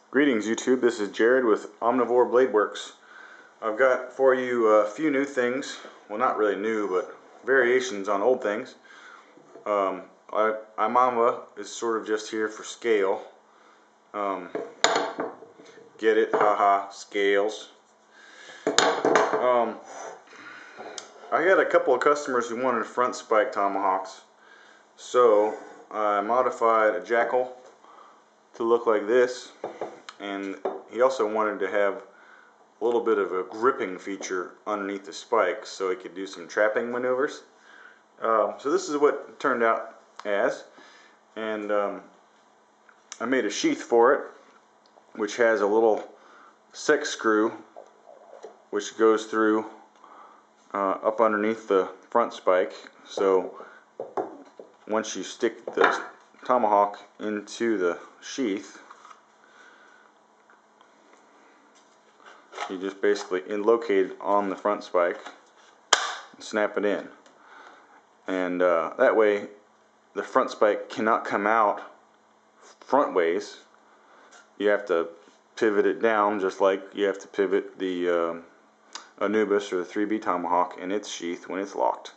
Greetings YouTube, this is Jared with Omnivore Blade Works. I've got for you a few new things, well not really new, but variations on old things. Imamba is sort of just here for scale. Get it? Haha, scales. I had a couple of customers who wanted front spike tomahawks, so I modified a jackal to look like this, and he also wanted to have a little bit of a gripping feature underneath the spikes so he could do some trapping maneuvers. So this is what it turned out as, and I made a sheath for it which has a little 6 screw which goes through up underneath the front spike. So once you stick the tomahawk into the sheath, you just basically locate it on the front spike and snap it in, and that way the front spike cannot come out front ways. You have to pivot it down just like you have to pivot the Anubis or the 3B Tomahawk in its sheath when it's locked.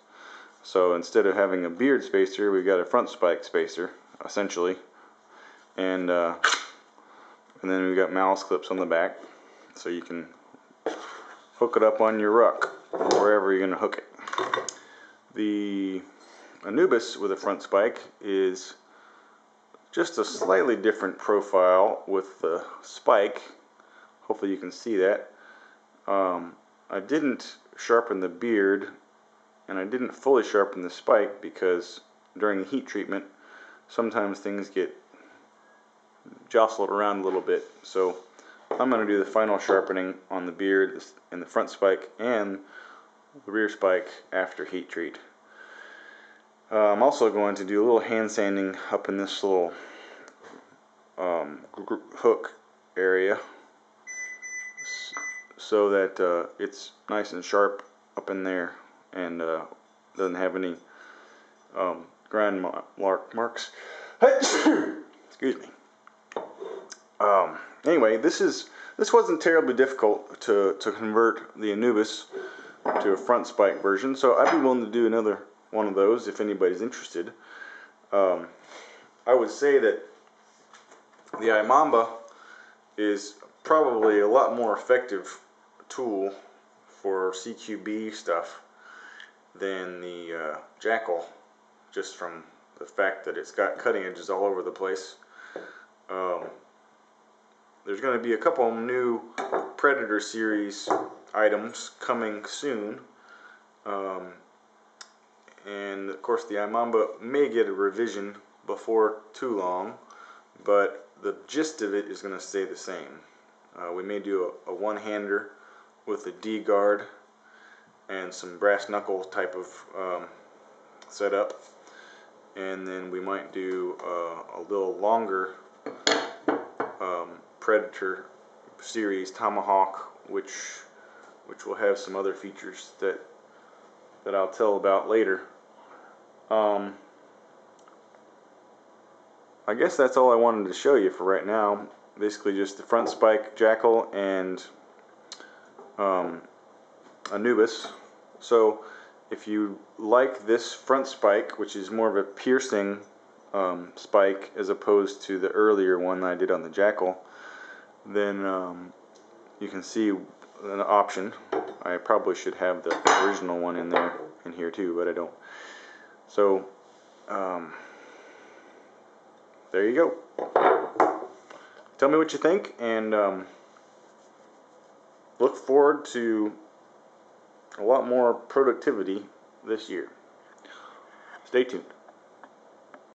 So instead of having a beard spacer, we've got a front spike spacer essentially, and then we've got malice clips on the back so you can hook it up on your ruck or wherever you're going to hook it. The Anubis with a front spike is just a slightly different profile with the spike. Hopefully you can see that. I didn't sharpen the beard and I didn't fully sharpen the spike because during the heat treatment sometimes things get jostled around a little bit. So I'm going to do the final sharpening on the beard and the front spike and the rear spike after heat treat. I'm also going to do a little hand sanding up in this little hook area so that it's nice and sharp up in there and doesn't have any grind marks. Excuse me. Anyway, this wasn't terribly difficult to convert the Anubis to a front spike version, so I'd be willing to do another one of those if anybody's interested. I would say that the Imamba is probably a lot more effective tool for CQB stuff than the Jackal, just from the fact that it's got cutting edges all over the place. There's going to be a couple new Predator series items coming soon, and of course the Imamba may get a revision before too long, but the gist of it is going to stay the same. We may do a one-hander with a D-guard and some brass knuckle type of setup, and then we might do a little longer Predator series Tomahawk, which will have some other features that I'll tell about later. I guess that's all I wanted to show you for right now. Basically just the front spike Jackal and Anubis. So if you like this front spike, which is more of a piercing spike as opposed to the earlier one that I did on the Jackal, then you can see an option. I probably should have the original one in here too, but I don't. So there you go. Tell me what you think, and look forward to a lot more productivity this year. Stay tuned.